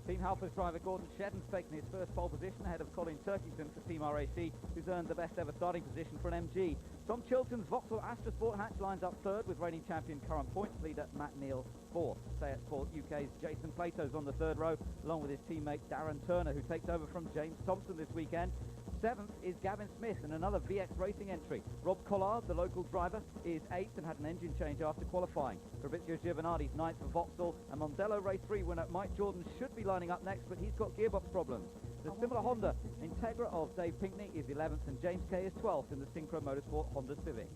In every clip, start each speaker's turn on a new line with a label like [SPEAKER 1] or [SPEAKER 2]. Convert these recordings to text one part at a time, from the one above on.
[SPEAKER 1] Team Halfa's driver Gordon Shedden's taken his first pole position ahead of Colin Turkington for Team RAC, who's earned the best ever starting position for an MG. Tom Chilton's Vauxhall Astra Sport hatch lines up third, with reigning champion current points leader Matt Neal fourth. Sayat Sport UK's Jason Plato's on the third row, along with his teammate Darren Turner, who takes over from James Thompson this weekend. Seventh is Gavin Smith in another VX Racing entry. Rob Collard, the local driver, is eighth and had an engine change after qualifying. Fabrizio Giovanardi's ninth for Vauxhall, and Mondello Race 3 winner Mike Jordan should be lining up next, but he's got gearbox problems. The similar Honda Integra of Dave Pinkney is 11th, and James Kay is 12th in the Synchro Motorsport Honda Civic.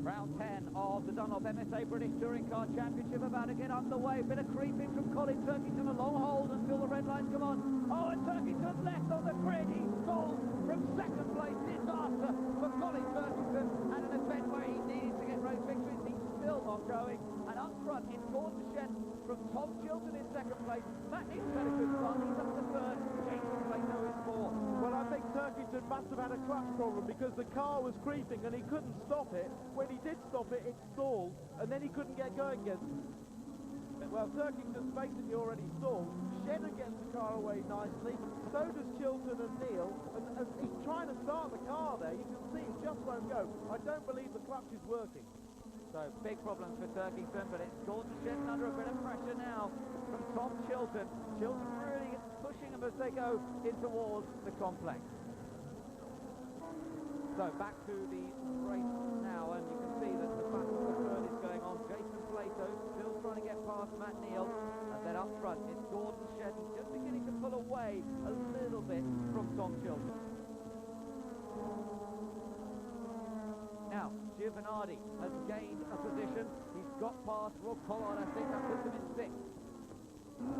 [SPEAKER 1] Round 10 of the Dunlop MSA British Touring Car Championship about to get underway. Bit of creeping from Colin Turkington, a long hold until the red lines come on. Oh, and Turkington left on the grid. He stalled from second place. Disaster for Colin Turkington, and an event where he needed to get race victories. He's still not going. And up front, it's Gordon Shedden from Tom Chilton in second place. Matt Neal's had a good start. He's up to third. Jason Plato is fourth.
[SPEAKER 2] Well, I think Turkington must have had a clutch problem because the car was creeping and he couldn't stop it. When he did stop it, it stalled, and then he couldn't get going again. Well, Turkington's basically already stalled. Shedden gets the car away nicely. So does Chilton and Neal, and he's trying to start the car there. You can see it just won't go. I don't believe the clutch is working.
[SPEAKER 1] So big problems for Turkington, but it's Gordon Shedden under a bit of pressure now from Tom Chilton. Chilton really pushing them as they go in towards the complex. So back to the race now, and you can see that the battle for third is going on. Jason Plato still trying to get past Matt Neal, and then up front it's Gordon Shedden just beginning to pull away a little bit from Tom Chilton. Now, Giovanardi has gained a position. He's got past Rob Collard. I think that puts him in sixth.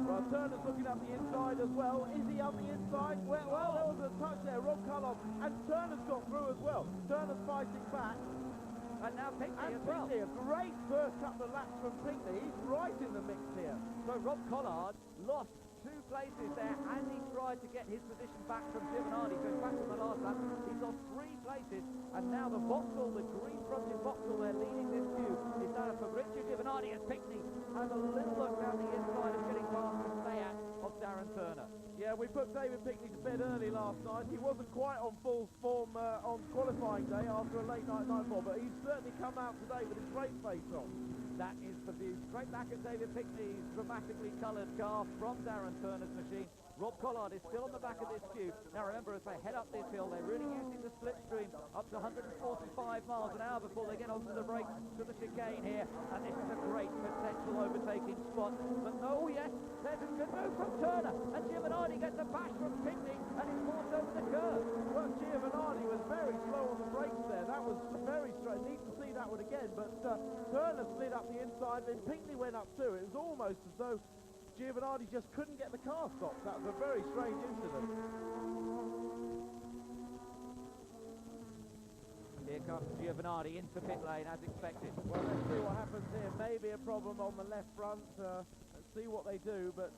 [SPEAKER 2] Well, Turner's looking up the inside as well. Is he up the inside? Well, there was a touch there. Rob Collard, and Turner's got through as well. Turner's fighting back.
[SPEAKER 1] And now Pinkney as well.
[SPEAKER 2] A great first couple of laps from Pinkney. He's right in the mix here.
[SPEAKER 1] So Rob Collard lost 2 places there as he tried to get his position back from Giovanardi. So back from the last lap, he's lost 3 places, and now the Vauxhall, the green-fronted Vauxhall, they're leading this queue. Is now Fabrizio Giovanardi as Pinkney has a little look down the inside of getting past the Sayat of Darren Turner.
[SPEAKER 2] Yeah, we put David Pinkney to bed early last night. He wasn't quite on full form on qualifying day after a late night nightfall, but he's certainly come out today with his race face on.
[SPEAKER 1] That is the view. Straight back at David Pinkney's dramatically coloured car from Darren Turner's machine. Rob Collard is still on the back of this queue. Now remember, as they head up this hill, they're really using the slipstream up to 145 miles an hour before they get onto the brakes to the chicane here. And this is a great potential overtaking spot. But no, yes, there's a good move from Turner. And Giovanardi gets a bash from Pinkney and is forced over the curve.
[SPEAKER 2] Well, Giovanardi was very slow on the brakes there. That was very strange. Need to see that one again. But Turner slid up the inside, then Pinkney went up too. It was almost as though Giovanardi just couldn't get the car stopped. That was a very strange incident.
[SPEAKER 1] Here comes Giovanardi into pit lane as expected.
[SPEAKER 2] Well, let's see what happens here. Maybe a problem on the left front. Let's see what they do, but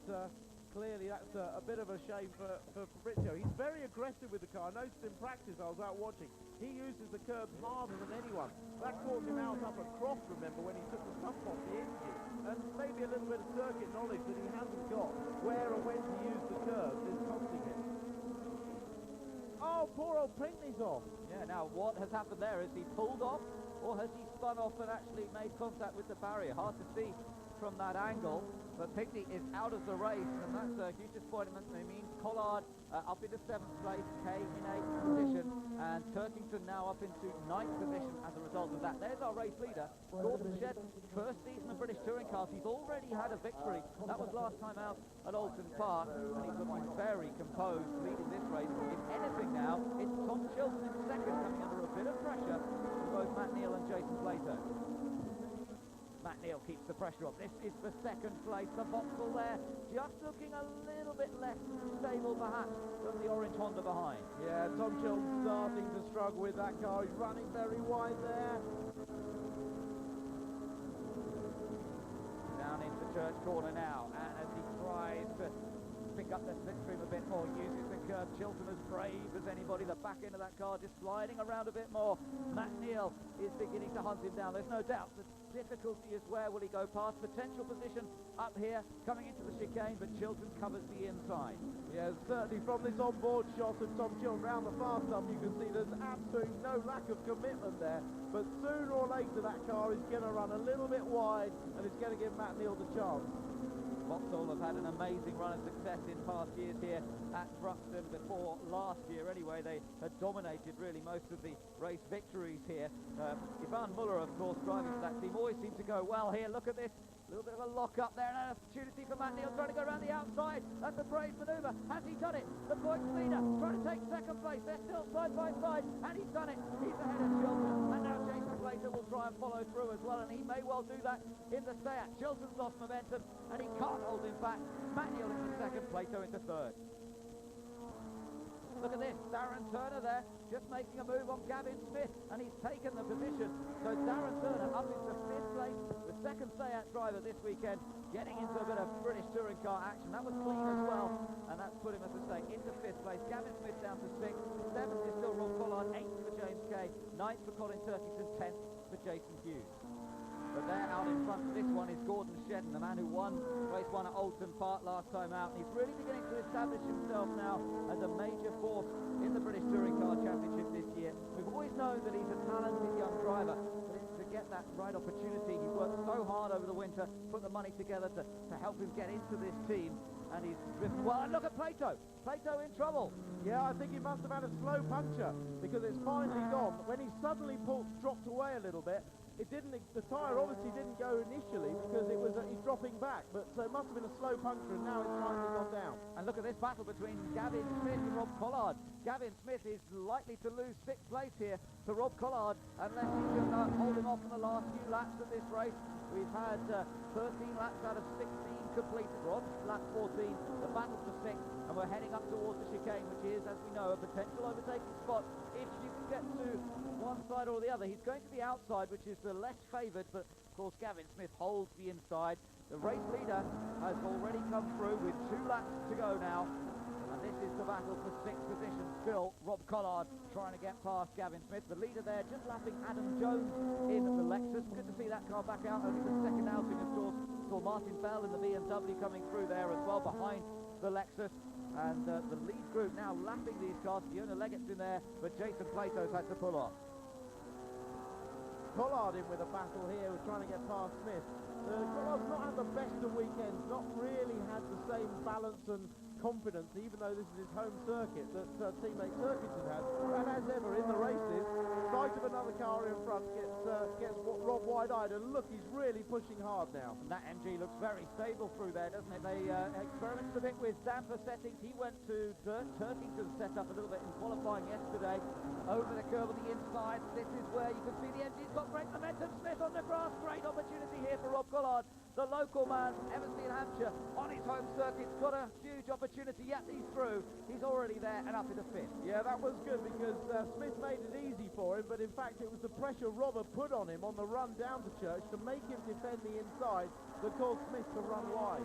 [SPEAKER 2] clearly that's a bit of a shame for Fabrizio. He's very aggressive with the car. I noticed in practice, I was out watching, he uses the curbs harder than anyone. That caught him out up at Croft, remember, when he took the stump off the engine. And maybe a little bit of circuit knowledge that he hasn't got. Where or when to use the curbs is costing him. Oh, poor old Pinkney's off.
[SPEAKER 1] Yeah, now what has happened there? Has he pulled off, or has he spun off and actually made contact with the barrier? Hard to see from that angle, but Pinkney is out of the race, and that's a huge disappointment. It means Collard up into 7th place, Kay in 8th position, and Turkington now up into 9th position as a result of that. There's our race leader, Gordon Shedden, first season of British Touring Cars. He's already had a victory. That was last time out at Alton Park, and he's looking very composed leading this race. If anything now, it's Tom Chilton in second, coming under a bit of pressure from both Matt Neal and Jason Plato. Matt Neal keeps the pressure up. This is the second place. The Vauxhall there just looking a little bit less stable perhaps than the orange Honda behind.
[SPEAKER 2] Yeah, Tom Chilton starting to struggle with that car. He's running very wide there.
[SPEAKER 1] Down into Church Corner now, and as he tries to pick up the slipstream a bit more, uses the curve. Chilton as brave as anybody. The back end of that car just sliding around a bit more. Matt Neal is beginning to hunt him down. There's no doubt the difficulty is where will he go past. Potential position up here, coming into the chicane, but Chilton covers the inside.
[SPEAKER 2] Yeah, certainly from this onboard shot of Tom Chilton round the far stump, you can see there's absolutely no lack of commitment there. But sooner or later, that car is going to run a little bit wide, and it's going to give Matt Neal the chance.
[SPEAKER 1] Vauxhall have had an amazing run of success in past years here at Thruxton. Before last year anyway, they had dominated really most of the race victories here. Ivan Muller, of course, driving for that team, always seems to go well here. Look at this, a little bit of a lock up there, and an opportunity for Matt Neal trying to go around the outside. That's a brave manoeuvre. Has he done it? The points leader trying to take second place. They're still side by side, and he's done it. He's ahead of Chilton, and now Jason Plater will try and follow through as well, and he may well do that in the Seat. Chilton's lost momentum, and he can't hold him back. Matt Neal into second, Plato into third. Look at this, Darren Turner there, just making a move on Gavin Smith, and he's taken the position. So Darren Turner up into fifth place, the second Seat driver this weekend, getting into a bit of British touring car action. That was clean as well, and that's put him, as I say, into fifth place. Gavin Smith down to sixth, seventh is still Rob Collard, eighth for James Kay, ninth for Colin Turkington, 10th for Jason Hughes. But there out in front for this one is Gordon Shedden, the man who won race 1 at Oldton Park last time out, and he's really beginning to establish himself now as a major force in the British Touring Car Championship this year. We've always known that he's a talented young driver, but it's to get that right opportunity. He worked so hard over the winter, put the money together to help him get into this team, and he's driven well. And look at Plato! Plato in trouble.
[SPEAKER 2] Yeah, I think he must have had a slow puncture, because it's finally gone. When he suddenly dropped away a little bit, the tyre obviously didn't go initially because it was he's dropping back, but so it must have been a slow puncture, and now it's finally gone down.
[SPEAKER 1] And look at this battle between Gavin Smith and Rob Collard. Gavin Smith is likely to lose sixth place here to Rob Collard unless he can hold him off in the last few laps of this race. We've had 13 laps out of 16 completed. We're on lap 14, the battle for sixth, and we're heading up towards the chicane, which is, as we know, a potential overtaking spot if you can get to one side or the other. He's going to the outside, which is the less favoured, but of course Gavin Smith holds the inside. The race leader has already come through with 2 laps to go now, and this is the battle for sixth position. Still Rob Collard trying to get past Gavin Smith. The leader there just lapping Adam Jones in the Lexus. Good to see that car back out. Only the second outing, of course. Saw Martin Bell in the BMW coming through there as well behind the Lexus. And the lead group now lapping these cars. Fiona Leggett's in there, but Jason Plato's had to pull off.
[SPEAKER 2] Collard in with a battle here, was trying to get past Smith. Collard's not had the best of weekends, not really had the same balance and confidence, even though this is his home circuit, that teammate Turkington has. And as ever in the races, sight of another car in front gets Rob wide-eyed, and look, he's really pushing hard now.
[SPEAKER 1] And that MG looks very stable through there, doesn't it? They experimented a bit with damper settings. He went to Turkington's setup a little bit in qualifying yesterday. Over the curve on the inside, this is where you can see the MG's got great momentum. Smith on the grass, great opportunity here for Rob Collard. The local man, Eversley in Hampshire, on his home circuit, got a huge opportunity. Yet he's through. He's already there and up into fifth.
[SPEAKER 2] Yeah, that was good because Smith made it easy for him, but in fact it was the pressure Robert put on him on the run down to Church to make him defend the inside that caused Smith to run wide.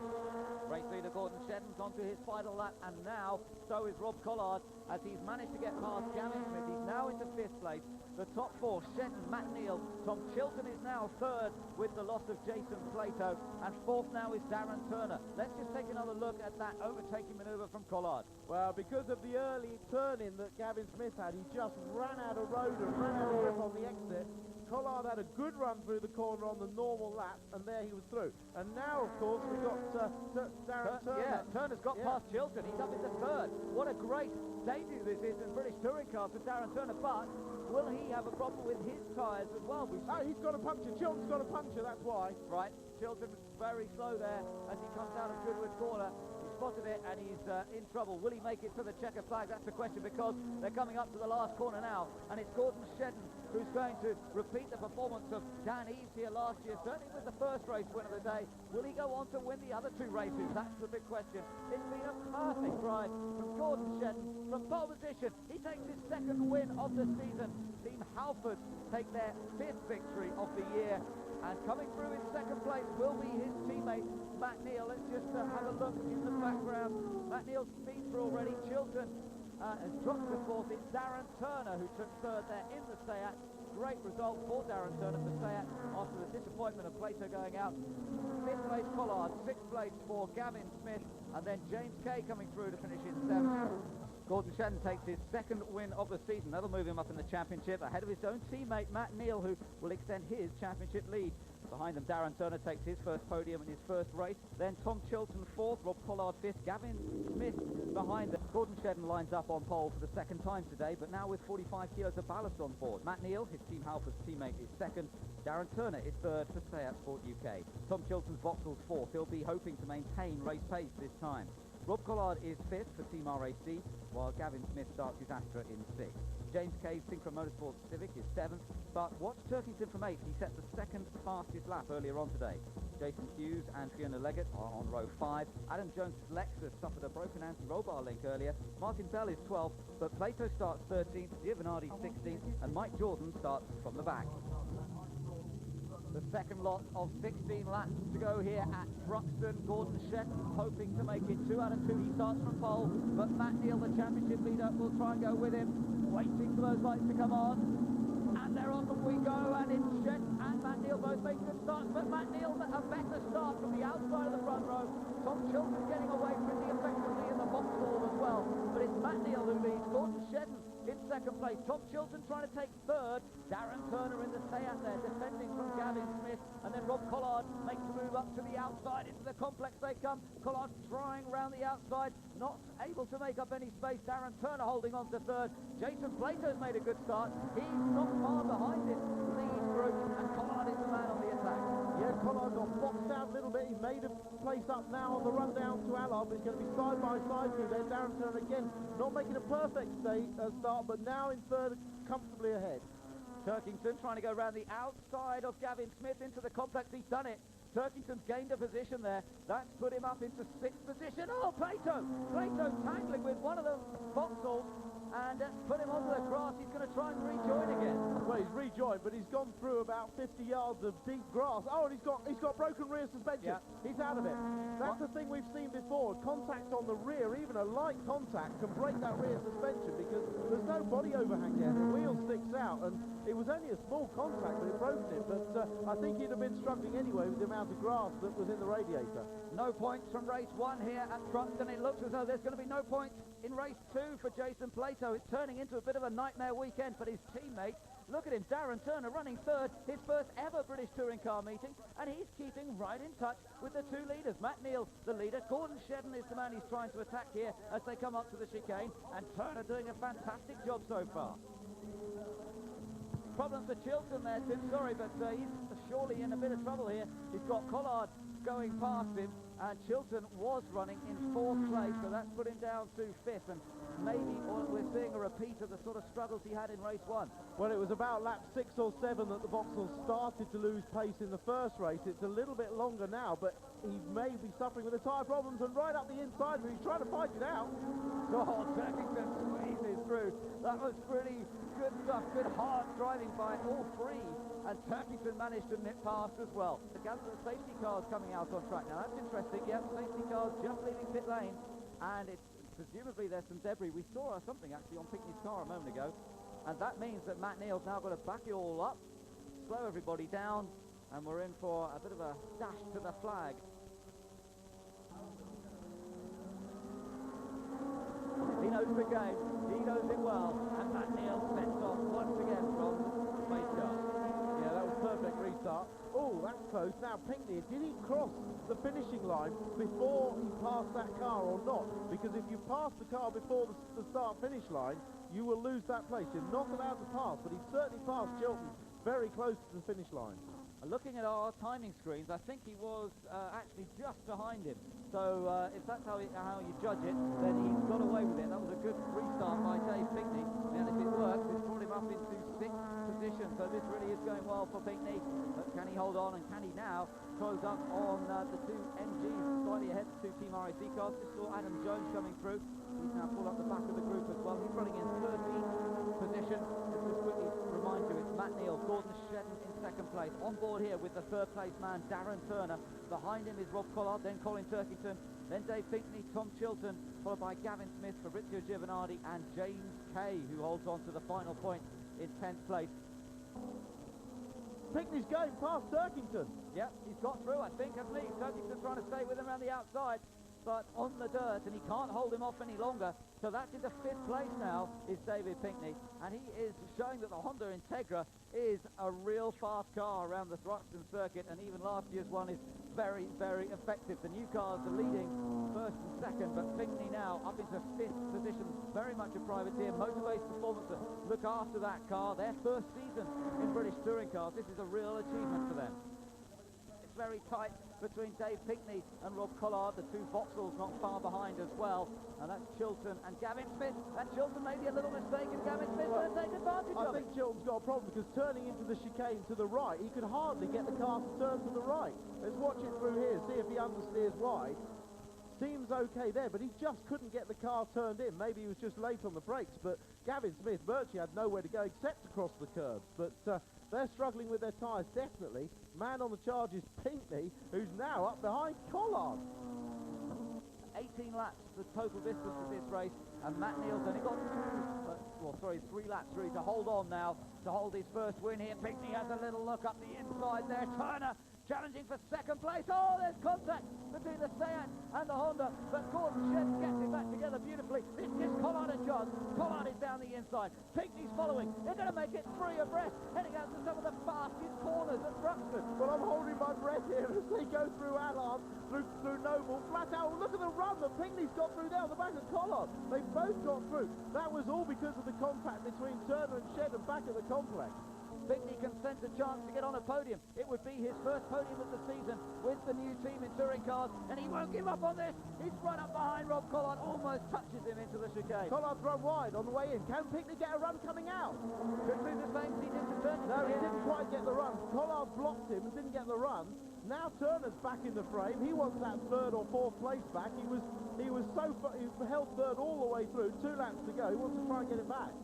[SPEAKER 1] Race leader Gordon Shedden's onto his final lap, and now so is Rob Collard as he's managed to get past Gavin Smith. He's now into fifth place. The top four, Shedden, Matt Neal, Tom Chilton is now third with the loss of Jason Plato, and fourth now is Darren Turner. Let's just take another look at that overtaking manoeuvre from Collard.
[SPEAKER 2] Well, because of the early turn-in that Gavin Smith had, he just ran out of road and ran out of grip on the exit. Collard had a good run through the corner on the normal lap, and there he was through. And now, of course, we've got Darren Turner.
[SPEAKER 1] Yeah, Turner's got past Chilton. He's up into third. What a great debut this is in British touring cars for Darren Turner, but will he have a problem with his tyres as well?
[SPEAKER 2] Oh, he's got a puncture. Chilton's got a puncture, that's why.
[SPEAKER 1] Right, Chilton very slow there as he comes out of Goodwood corner. He spotted it and he's in trouble. Will he make it to the checker flag? That's the question, because they're coming up to the last corner now, and it's Gordon Shedden who's going to repeat the performance of Dan Eves here last year. Certainly was the first race win of the day. Will he go on to win the other 2 races? That's the big question. It's been a perfect drive from Gordon Shedden from pole position. He takes his 2nd win of the season. Team Halford take their 5th victory of the year, and coming through in 2nd place will be his teammate Matt Neal. Let's just have a look in the background. Matt Neal's been through already. Chilton has dropped to 4th. It's Darren Turner who took 3rd there in the Seat. great result for Darren Turner to stay at after the disappointment of Plato going out. 5th place Collard, 6th place for Gavin Smith, and then James Kay coming through to finish in 7th. Gordon Shedden takes his 2nd win of the season. That'll move him up in the championship ahead of his own teammate Matt Neal, who will extend his championship lead. Behind them, Darren Turner takes his first podium in his first race. Then Tom Chilton 4th, Rob Collard 5th, Gavin Smith behind them. Gordon Shedden lines up on pole for the 2nd time today, but now with 45 kilos of ballast on board. Matt Neal, his Team Halfords teammate, is 2nd. Darren Turner is 3rd for Stay At Sport UK. Tom Chilton's Vauxhall's 4th. He'll be hoping to maintain race pace this time. Rob Collard is 5th for Team RAC, while Gavin Smith starts his Astra in 6th. James Kay's Synchro Motorsports Civic is 7th, but watch Turkington from 8th. He set the 2nd fastest lap earlier on today. Jason Hughes and Fiona Leggett are on row 5. Adam Jones' Lexus suffered a broken anti-roll bar link earlier. Martin Bell is 12th, but Plato starts 13th, Giovanardi 16th, and Mike Jordan starts from the back. The second lot of 16 laps to go here at Thruxton. Gordon Shedden hoping to make it 2 out of 2. He starts from pole, but Matt Neal, the championship leader, will try and go with him. Waiting for those lights to come on. And they're on we go, and it's Shedden and Matt Neal both make good starts, but Matt Neal a better start from the outside of the front row. Tom Chilton getting away pretty effectively in the Vauxhall as well, but it's Matt Neal who leads. Gordon Shedden in 2nd place. Tom Chilton trying to take 3rd. Darren Turner in the Seat there, defending from Gavin Smith. And then Rob Collard makes the move up to the outside. Into the complex they come. Collard trying round the outside, not able to make up any space. Darren Turner holding on to 3rd. Jason Plato's made a good start. He's not far behind his lead group, and Collard is the man on the attack.
[SPEAKER 2] Yeah, Collard got boxed out a little bit. He made a place up now on the run down to Allard, but he's going to be side by side through there. Darren Turner again, not making a perfect start, but now in 3rd, comfortably ahead.
[SPEAKER 1] Turkington trying to go around the outside of Gavin Smith into the complex. He's done it. Turkington's gained a position there. That's put him up into 6th position. Oh, Plato tangling with one of the Vauxhalls and put him onto the grass. He's going to try and rejoin again.
[SPEAKER 2] Well, he's rejoined, but he's gone through about 50 yards of deep grass. Oh, and he's got broken rear suspension.
[SPEAKER 1] Yeah.
[SPEAKER 2] He's out of it. That's the thing we've seen before. Contact on the rear, even a light contact, can break that rear suspension because there's no body overhang there. The wheel sticks out, and it was only a small contact, but it broke it. But I think he'd have been struggling anyway with the amount of grass that was in the radiator.
[SPEAKER 1] No points from race 1 here at Thruxton. It looks as though there's going to be no points in race 2 for Jason Plato. It's turning into a bit of a nightmare weekend for his teammate. Look at him, Darren Turner running 3rd, his first ever British Touring Car meeting, and he's keeping right in touch with the 2 leaders. Matt Neal, the leader. Gordon Shedden is the man he's trying to attack here as they come up to the chicane, and Turner doing a fantastic job so far. Problems for Chilton there, Tim, sorry, but he's surely in a bit of trouble here. He's got Collard going past him, and Chilton was running in 4th place, so that's put him down to 5th, and maybe we're seeing a repeat of the sort of struggles he had in race 1.
[SPEAKER 2] Well, it was about lap 6 or 7 that the Vauxhall started to lose pace in the first race. It's a little bit longer now, but he may be suffering with the tyre problems, and right up the inside, he's trying to fight it out.
[SPEAKER 1] Oh, Turkington squeezes through. That was pretty good stuff, good hard driving by all 3, and Turkington managed to nip past as well. The safety cars coming out on track now. That's interesting. Yep, safety cars just leaving pit lane, and it's presumably there's some debris. We saw something actually on Pinkney's car a moment ago, and that means that Matt Neal's now got to back it all up, slow everybody down, and we're in for a bit of a dash to the flag. He knows the game, he knows it well, and Matt Neal sets off once again from the pace car.
[SPEAKER 2] Yeah, that was perfect restart. Oh, that's close. Now, Pinkney, did he cross the finishing line before he passed that car or not? Because if you pass the car before the start-finish line, you will lose that place. You're not allowed to pass, but he certainly passed Chilton very close to the finish line.
[SPEAKER 1] Looking at our timing screens, I think he was actually just behind him. So if that's how you judge it, then he's got away with it. That was a good restart by Dave Pinkney, and if it works, it's brought him up into 6th position. So this really is going well for Pinkney. But can he hold on, and can he now close up on the 2 MGs, slightly ahead of the 2 Team RAC cars? Just saw Adam Jones coming through. He's now pulled up the back of the group as well. He's running in 13th position. Just quickly remind you, it's Matt Neal, Gordon Shedden in 2nd place. On board here with the 3rd place man, Darren Turner. Behind him is Rob Collard, then Colin Turkington, then Dave Pinkney, Tom Chilton, followed by Gavin Smith, Fabrizio Giovanardi, and James Kay, who holds on to the final point in 10th place.
[SPEAKER 2] Pinkney's going past Turkington.
[SPEAKER 1] Yep, he's got through, I think, hasn't he? Turkington's trying to stay with him around the outside, but on the dirt, and he can't hold him off any longer. So that's into 5th place now, is David Pinkney, and he is showing that the Honda Integra is a real fast car around the Thruxton circuit, and even last year's one is very, very effective. The new cars are leading 1st and 2nd, but Pinkney now up into 5th position, very much a privateer. Motorways Performance look after that car, their 1st season in British touring cars. This is a real achievement for them. It's very tight between Dave Pinkney and Rob Collard, the two Vauxhalls not far behind as well, and that's Chilton and Gavin Smith. And Chilton made a little mistake, and Gavin Smith going to take advantage of it.
[SPEAKER 2] I think Chilton's got a problem because turning into the chicane to the right, he could hardly get the car to turn to the right. Let's watch it through here, see if he understeers wide. Seems okay there, but he just couldn't get the car turned in. Maybe he was just late on the brakes, but Gavin Smith virtually had nowhere to go except across the curbs. But they're struggling with their tyres, definitely. Man on the charge is Pinkney, who's now up behind Collard.
[SPEAKER 1] 18 laps, the total distance of this race, and Matt Neal's only got 3 laps really to hold on now, to hold his first win here. Pinkney has a little look up the inside there. Turner challenging for 2nd place. Oh, there's contact between the Seat and the Honda, but Gordon Shedden gets it back together beautifully. This gives Collard a chance. Collard is down the inside. Pinkney's following. They're going to make it 3 abreast, heading out to some of the fastest corners at Thruxton.
[SPEAKER 2] Well, I'm holding my breath here as they go through Allard, through Noble, flat out. Look at the run that Pinkney's got through there on the back of Collard. They both got through. That was all because of the contact between Turner and Shedden back at the complex.
[SPEAKER 1] Pinkney can sense a chance to get on a podium. It would be his first podium of the season with the new team in touring cars, and he won't give up on this. He's run up behind Rob Collard, almost touches him into the chicane.
[SPEAKER 2] Collard's run wide on the way in. Can Pinkney get a run coming out?
[SPEAKER 1] Could be the same as he did to Turner.
[SPEAKER 2] No, he didn't quite get the run. Collard blocked him and didn't get the run. Now Turner's back in the frame. He wants that 3rd or 4th place back. He held 3rd all the way through. 2 laps to go. He wants to try and get it back.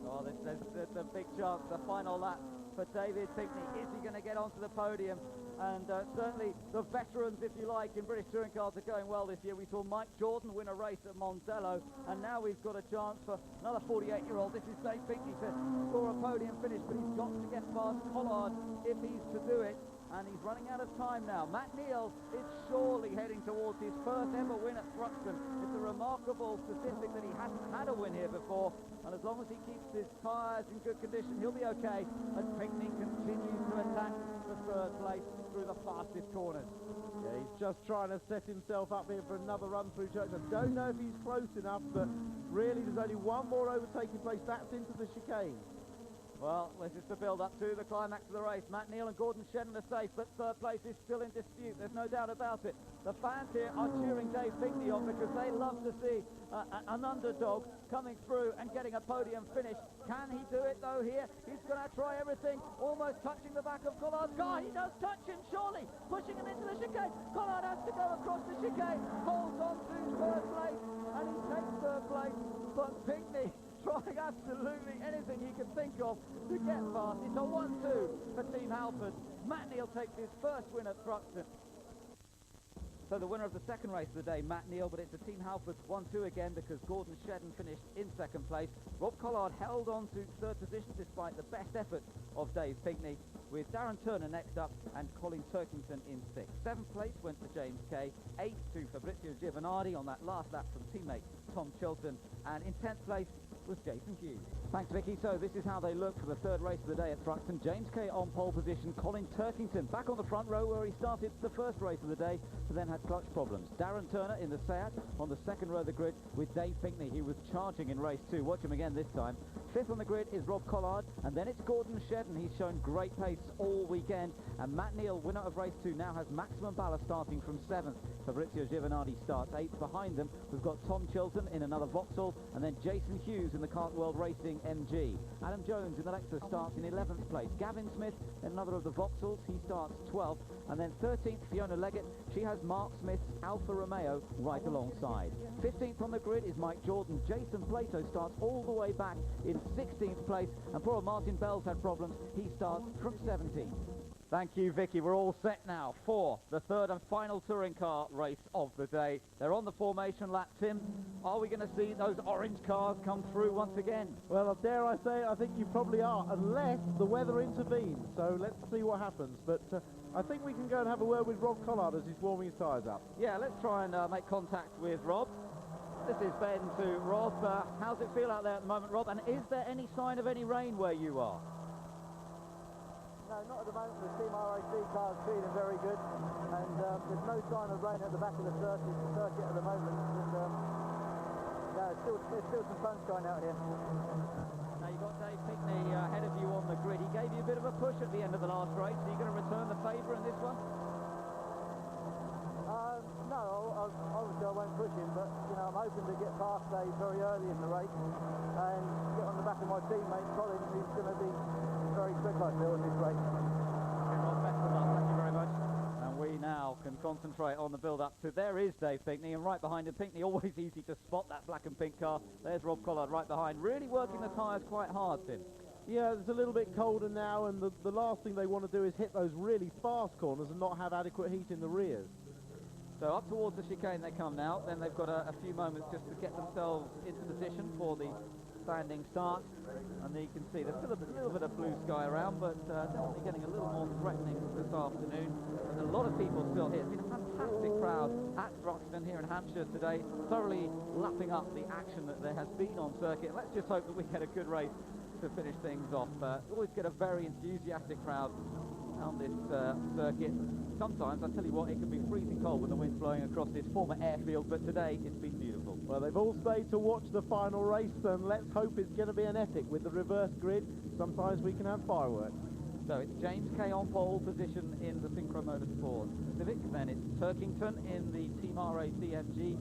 [SPEAKER 1] Oh, there's a big chance, the final lap for David Pinkney. Is he going to get onto the podium? And certainly the veterans, if you like, in British touring cars are going well this year. We saw Mike Jordan win a race at Mondello, and now we've got a chance for another 48-year-old. This is Dave Pinkney to score a podium finish, but he's got to get past Collard if he's to do it. And he's running out of time now. Matt Neal is surely heading towards his 1st ever win at Thruxton. It's a remarkable statistic that he hasn't had a win here before, and as long as he keeps his tyres in good condition, he'll be okay, as Pinkney continues to attack the 3rd place through the fastest corners.
[SPEAKER 2] Yeah, he's just trying to set himself up here for another run through Church. I don't know if he's close enough, but really there's only one more overtaking place. That's into the chicane.
[SPEAKER 1] Well, this is the build-up to the climax of the race. Matt Neal and Gordon Shedden are safe, but 3rd place is still in dispute. There's no doubt about it. The fans here are cheering Dave Pinkney on because they love to see an underdog coming through and getting a podium finish. Can he do it, though, here? He's going to try everything, almost touching the back of Collard's car. He does touch him, surely, pushing him into the chicane. Collard has to go across the chicane, holds on to 3rd place, and he takes 3rd place, but Pinkney trying absolutely anything he can think of to get past. It's a 1-2 for Team Halford. Matt Neal takes his 1st win at Thruxton. So the winner of the 2nd race of the day, Matt Neal, but it's a Team Halford 1-2 again because Gordon Shedden finished in 2nd place. Rob Collard held on to 3rd position despite the best effort of Dave Pinkney, with Darren Turner next up and Colin Turkington in 6th. 7th place went to James Kay, 8th to Fabrizio Giovanardi on that last lap from teammate Tom Chilton, and in 10th place was Jason Hughes. Thanks, Vicky. So this is how they look for the 3rd race of the day at Thruxton. James Kay on pole position, Colin Turkington back on the front row where he started the 1st race of the day, but then had clutch problems. Darren Turner in the Seat on the 2nd row of the grid with Dave Pinkney. He was charging in race 2. Watch him again this time. 5th on the grid is Rob Collard, and then it's Gordon Shedden. He's shown great pace all weekend, and Matt Neal, winner of race 2, now has maximum ballast starting from 7th. Fabrizio Giovanardi starts 8th. Behind them, we've got Tom Chilton in another Vauxhall, and then Jason Hughes in the Kart World Racing MG. Adam Jones in the Lexus starts in 11th place. Gavin Smith in another of the Vauxhalls, he starts 12th. And then 13th, Fiona Leggett. She has Mark Smith's Alfa Romeo right alongside. 15th on the grid is Mike Jordan. Jason Plato starts all the way back in 16th place. And poor Martin Bell's had problems. He starts from 17th. Thank you, Vicky. We're all set now for the third and final touring car race of the day. They're on the formation lap, Tim. Are we going to see those orange cars come through once again?
[SPEAKER 2] Well, dare I say, I think you probably are, unless the weather intervenes. So let's see what happens. But I think we can go and have a word with Rob Collard as he's warming his tyres up.
[SPEAKER 1] Yeah, let's try and make contact with Rob. This is Ben to Rob. How's it feel out there at the moment, Rob? And is there any sign of any rain where you are?
[SPEAKER 3] No, not at the moment. The Team RAC car's feeling very good, and there's no sign of rain at the back of the circuit at the moment. And no, there's still some sunshine out here.
[SPEAKER 1] Now you've got Dave Pickney ahead of you on the grid. He gave you a bit of a push at the end of the last race. Are you going to return the favour in this one?
[SPEAKER 3] No, obviously I won't push him, but you know, I'm hoping to get past Dave very early in the race and get on the back of my teammate Colin, who's going to be very quick, I feel, in this race.
[SPEAKER 1] Okay, Rob, best of luck. Thank you very much. And we now can concentrate on the build-up to... There is Dave Pickney, and right behind him, Pickney, always easy to spot that black and pink car. There's Rob Collard right behind, really working the tyres quite hard, Tim.
[SPEAKER 2] Yeah, it's a little bit colder now, and the last thing they want to do is hit those really fast corners and not have adequate heat in the rears.
[SPEAKER 1] So up towards the chicane they come now, then they've got a few moments just to get themselves into position for the standing start. And you can see there's still a little bit of blue sky around, but definitely getting a little more threatening this afternoon. And a lot of people still here. It's been a fantastic crowd at Thruxton here in Hampshire today, thoroughly lapping up the action that there has been on circuit. Let's just hope that we get a good race to finish things off. Always get a very enthusiastic crowd on this circuit. Sometimes, I tell you what, it can be freezing cold when the wind's blowing across this former airfield, but today it's been beautiful.
[SPEAKER 2] Well, they've all stayed to watch the final race, and let's hope it's going to be an epic with the reverse grid. Sometimes we can have fireworks.
[SPEAKER 1] So it's James Kay on pole position in the Synchro Motorsport Civic, then it's Turkington in the Team RAC MG,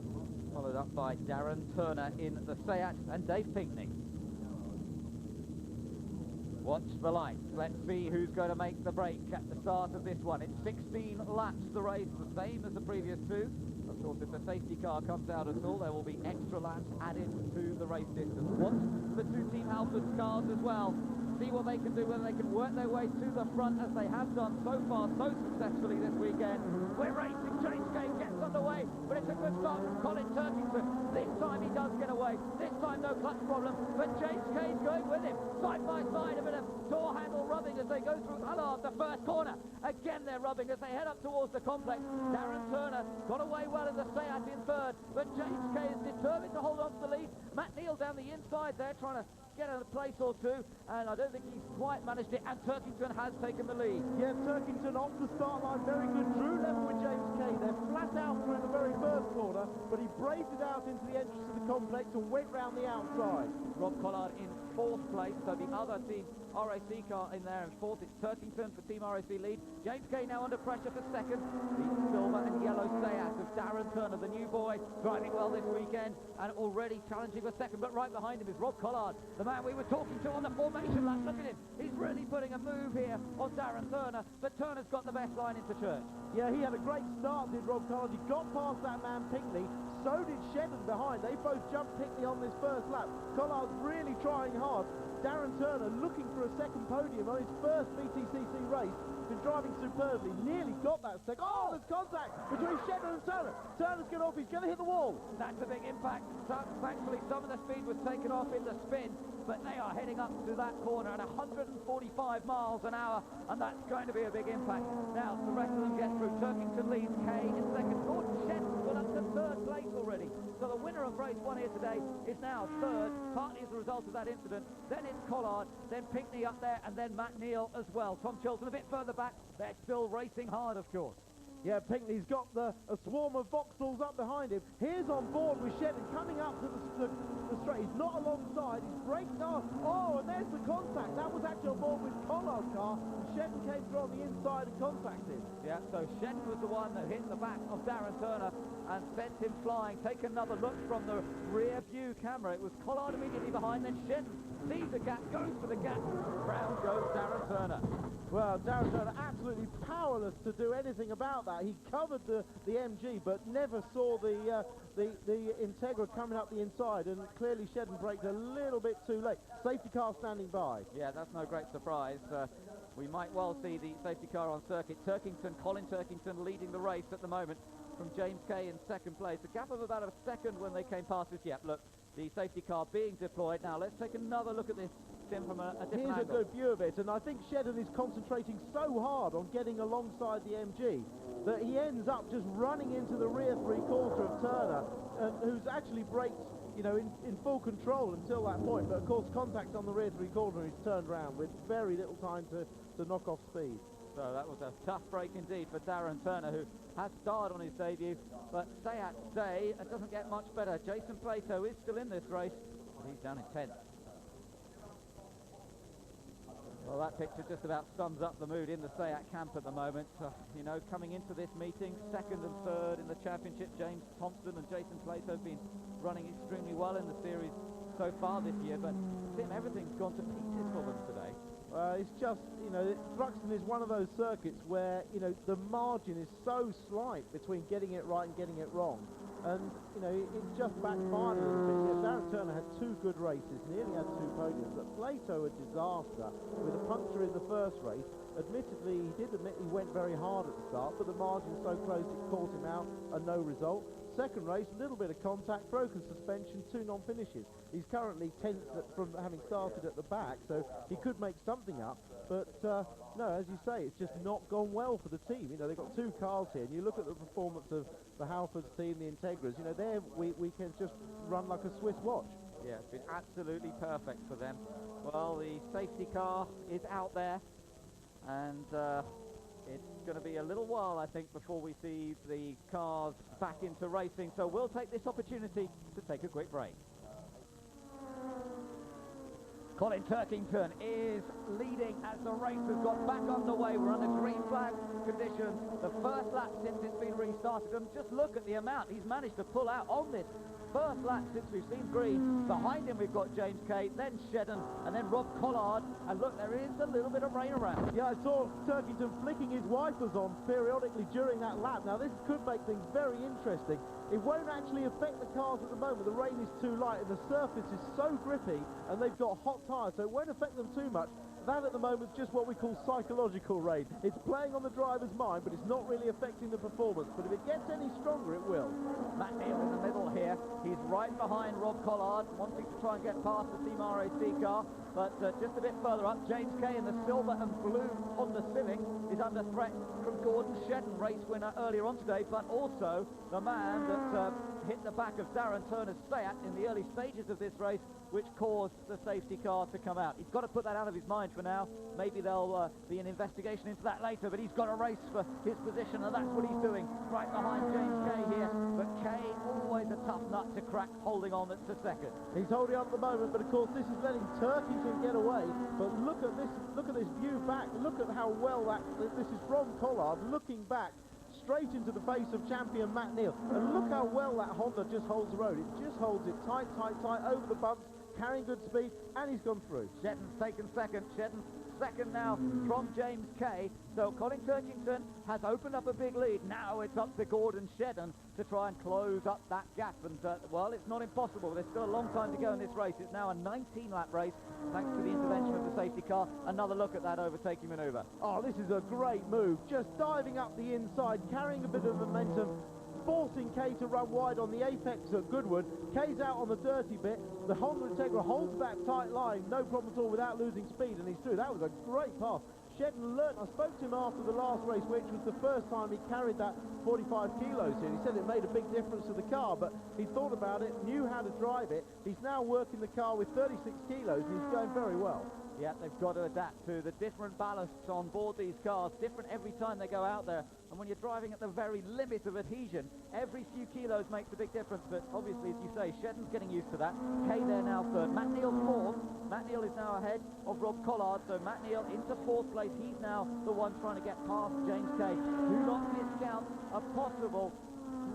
[SPEAKER 1] followed up by Darren Turner in the Seat and Dave Pinkney. Watch the lights. Let's see who's going to make the break at the start of this one. It's 16 laps the race, the same as the previous two. Of course, if the safety car comes out at all, there will be extra laps added to the race distance. Watch the two Team Halfords cars as well. See what they can do, whether they can work their way to the front as they have done so far, so successfully this weekend. We're racing. James Kay gets underway, but it's a good start from Colin Turkington. This time he does get away. This time no clutch problem, but James Kay's going with him. Side by side, a bit of door handle rubbing as they go through Allard, the first corner. Again they're rubbing as they head up towards the complex. Darren Turner got away well in the Seat in third, but James Kay is determined to hold on to the lead. Matt Neal down the inside there trying to get a place or two, and I don't think he's quite managed it, and Turkington has taken the lead.
[SPEAKER 2] Yeah, Turkington off the start line, very good. Drew level with James Kay. They're flat out through the very first corner, but he braved it out into the entrance of the complex and went round the outside.
[SPEAKER 1] Rob Collard in fourth place, so the other Team RAC car in there in fourth. It's Turkington for Team RAC lead. James Kay now under pressure for second. The silver and yellow Seat of Darren Turner, the new boy, driving well this weekend and already challenging for second, but right behind him is Rob Collard, the man we were talking to on the formation lap. Look at him, he's really putting a move here on Darren Turner, but Turner's got the best line into church.
[SPEAKER 2] Yeah, he had a great start, did Rob Collard. He got past that man Pinkney, so did Shedden behind. They both jumped Pinkney on this first lap. Collard's really trying hard. Darren Turner looking for a second podium on his first BTCC race. Been driving superbly, nearly got that second. Oh, there's contact between Shedden and Turner. Turner's going off, he's going to hit the wall.
[SPEAKER 1] That's a big impact. Thankfully, some of the speed was taken off in the spin, but they are heading up to that corner at 145 miles an hour, and that's going to be a big impact. Now, the rest of them get through. Turkington leads, Kay in second. Gordon Shedden's got up to third place already. So the winner of race one here today is now third, partly as a result of that incident. Then it's Collard, then Pinkney up there, and then Matt Neal as well. Tom Chilton a bit further back. They're still racing hard, of course.
[SPEAKER 2] Yeah, Pinkney's got a swarm of Vauxhalls up behind him. Here's on board with Shedden coming up to the straight. He's not alongside, he's braked off. Oh, and there's the contact. That was actually on board with Collard's car. Shedden came through on the inside and contacted.
[SPEAKER 1] Yeah, so Shedden was the one that hit the back of Darren Turner and sent him flying. Take another look from the rear view camera. It was Collard immediately behind, then Shedden sees the gap, goes for the gap. Round goes Darren Turner.
[SPEAKER 2] Well, Darren Turner absolutely powerless to do anything about that. He covered the MG, but never saw the Integra coming up the inside, and clearly Shedden braked a little bit too late. Safety car standing by.
[SPEAKER 1] Yeah, that's no great surprise. we might well see the safety car on circuit. Colin Turkington leading the race at the moment from James Kay in second place. A gap of about a second when they came past us. Yep, look, the safety car being deployed. Now let's take another look at this, Tim, from a different angle.
[SPEAKER 2] Here's a good view of it, and I think Shedden is concentrating so hard on getting alongside the MG that he ends up just running into the rear three-quarter of Turner, who's actually braked, you know, in full control until that point, but of course contacts on the rear three-quarter and he's turned round with very little time to knock off speed.
[SPEAKER 1] So that was a tough break indeed for Darren Turner, who has starred on his debut, but Sayat Day, it doesn't get much better. Jason Plato is still in this race, but he's down in 10th. Well, that picture just about sums up the mood in the Sayat camp at the moment. You know, coming into this meeting, second and third in the championship, James Thompson and Jason Plato have been running extremely well in the series so far this year, but Tim, everything's gone to pieces for them today.
[SPEAKER 2] It's just, you know, Thruxton is one of those circuits where, you know, the margin is so slight between getting it right and getting it wrong. And, you know, it's just backfired a little bit. Yeah, Darren Turner had 2 good races, nearly had 2 podiums, but Plato a disaster with a puncture in the first race. Admittedly, he did admit he went very hard at the start, but the margin so close it caught him out and no result. Second race, a little bit of contact, broken suspension, 2 non-finishes. He's currently 10th from having started at the back, so he could make something up. But, no, as you say, it's just not gone well for the team. You know, they've got 2 cars here, and you look at the performance of the Halfords team, the Integras, you know, there we can just run like a Swiss watch.
[SPEAKER 1] Yeah, it's been absolutely perfect for them. Well, the safety car is out there, and it's going to be a little while, I think, before we see the cars back into racing. So we'll take this opportunity to take a quick break. Colin Turkington is leading as the race has got back underway. We're under green flag conditions. The first lap since it's been restarted. And just look at the amount he's managed to pull out on this first lap since we've seen green. Behind him we've got James Kay, then Shedden, and then Rob Collard. And look, there is a little bit of rain around.
[SPEAKER 2] Yeah, I saw Turkington flicking his wipers on periodically during that lap. Now, this could make things very interesting. It won't actually affect the cars at the moment. The rain is too light and the surface is so grippy and they've got hot tyres, so it won't affect them too much. That at the moment is just what we call psychological rain. It's playing on the driver's mind, but it's not really affecting the performance. But if it gets any stronger, it will.
[SPEAKER 1] Matt Neal in the middle here. He's right behind Rob Collard, wanting to try and get past the Team RAC car. But just a bit further up, James Kay in the silver and blue Honda Civic is under threat from Gordon Shedden, race winner earlier on today, but also the man that hit the back of Darren Turner's Seat in the early stages of this race, which caused the safety car to come out. He's got to put that out of his mind for now. Maybe there'll be an investigation into that later, but he's got a race for his position, and that's what he's doing, right behind James Kay here. But Kay, always a tough nut to crack, holding on to second.
[SPEAKER 2] He's holding on at the moment, but of course this is letting Turkington get away. But look at this view back. Look at how well this is from Collard, looking back straight into the face of champion Matt Neal. And look how well that Honda just holds the road. It just holds it tight, tight, tight over the bumps, carrying good speed, and he's gone through.
[SPEAKER 1] Shedden's taken second. Shedden's second now from James Kay. So Colin Turkington has opened up a big lead. Now it's up to Gordon Shedden to try and close up that gap. And, well, it's not impossible. There's still a long time to go in this race. It's now a 19-lap race, thanks to the intervention of the safety car. Another look at that overtaking manoeuvre.
[SPEAKER 2] Oh, this is a great move. Just diving up the inside, carrying a bit of momentum, forcing Kay to run wide on the apex at Goodwood. Kay's out on the dirty bit. The Honda Integra holds that tight line, no problem at all, without losing speed, and he's through. That was a great pass. Shedden learnt. I spoke to him after the last race, which was the first time he carried that 45 kilos here. He said it made a big difference to the car, but he thought about it, knew how to drive it. He's now working the car with 36 kilos, and he's going very well.
[SPEAKER 1] Yeah, they've got to adapt to the different ballasts on board these cars, different every time they go out there. And when you're driving at the very limit of adhesion, every few kilos makes a big difference. But obviously, as you say, Shedden's getting used to that. Kay there now third. Matt Neal's fourth. Matt Neal is now ahead of Rob Collard. So Matt Neal into fourth place. He's now the one trying to get past James Kay. Do not discount a possible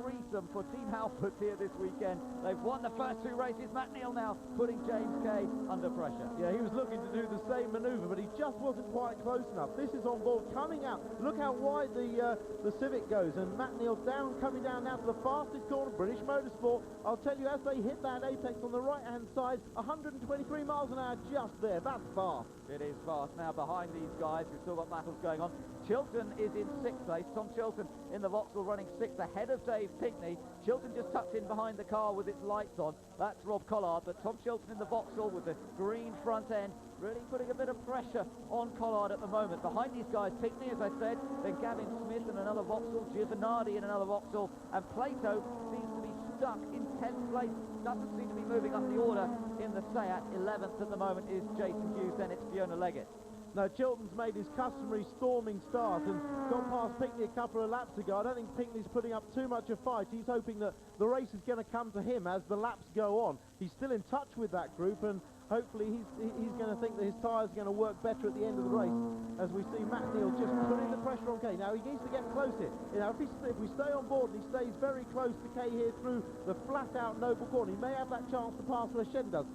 [SPEAKER 1] threesome for Team Halfords here this weekend. They've won the first 2 races. Matt Neal now putting James Kay under pressure.
[SPEAKER 2] Yeah, he was looking to do the same manoeuvre, but he just wasn't quite close enough. This is on board, coming out. Look how wide the Civic goes, and Matt Neal coming down now to the fastest corner, British Motorsport. I'll tell you, as they hit that apex on the right-hand side, 123 miles an hour just there. That's fast.
[SPEAKER 1] It is fast. Now behind these guys, we've still got battles going on. Chilton is in 6th place. Tom Chilton in the Vauxhall running 6th ahead of Dave Pinkney. Chilton just tucked in behind the car with its lights on. That's Rob Collard, but Tom Chilton in the Vauxhall with the green front end, really putting a bit of pressure on Collard at the moment. Behind these guys, Pinkney, as I said, then Gavin Smith in another Vauxhall, Giovanardi in another Vauxhall, and Plato seems to be stuck in 10th place. Doesn't seem to be moving up the order in the Seat. 11th at the moment is Jason Hughes, then it's Fiona Leggett.
[SPEAKER 2] No, Chilton's made his customary storming start and got past Pinkney a couple of laps ago. I don't think Pinkney's putting up too much of a fight. He's hoping that the race is going to come to him as the laps go on. He's still in touch with that group, and hopefully he's going to think that his tyres are going to work better at the end of the race, as we see Matt Neal just putting the pressure on Kay. Now he needs to get close here. You know, if we stay on board and he stays very close to Kay here through the flat-out Noble corner, he may have that chance to pass where Shen does.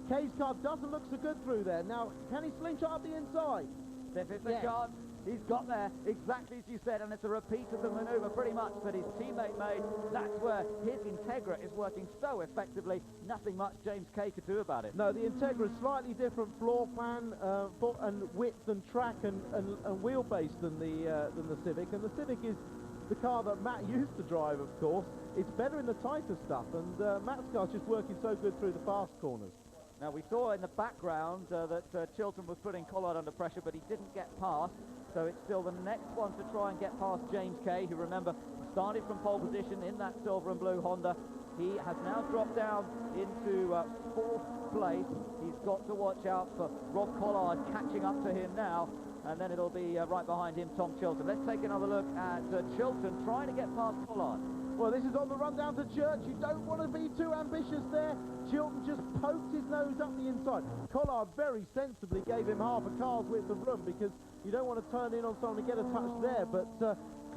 [SPEAKER 2] Kay's car doesn't look so good through there. Now, can he slingshot up the inside?
[SPEAKER 1] This is the chance. He's got there, exactly as you said, and it's a repeat of the manoeuvre pretty much that his teammate made. That's where his Integra is working so effectively. Nothing much James Kay could do about it.
[SPEAKER 2] No, the Integra is slightly different floor plan and width and track and wheelbase than the Civic. And the Civic is the car that Matt used to drive, of course. It's better in the tighter stuff, and Matt's car's just working so good through the fast corners.
[SPEAKER 1] Now, we saw in the background that Chilton was putting Collard under pressure, but he didn't get past. So it's still the next one to try and get past James Kay, who, remember, started from pole position in that silver and blue Honda. He has now dropped down into 4th place. He's got to watch out for Rob Collard catching up to him now, and then it'll be right behind him, Tom Chilton. Let's take another look at Chilton trying to get past Collard.
[SPEAKER 2] Well, this is on the run down to Church. You don't want to be too ambitious there. Chilton just poked his nose up the inside. Collard very sensibly gave him half a car's width of room, because you don't want to turn in on someone to get a touch there, but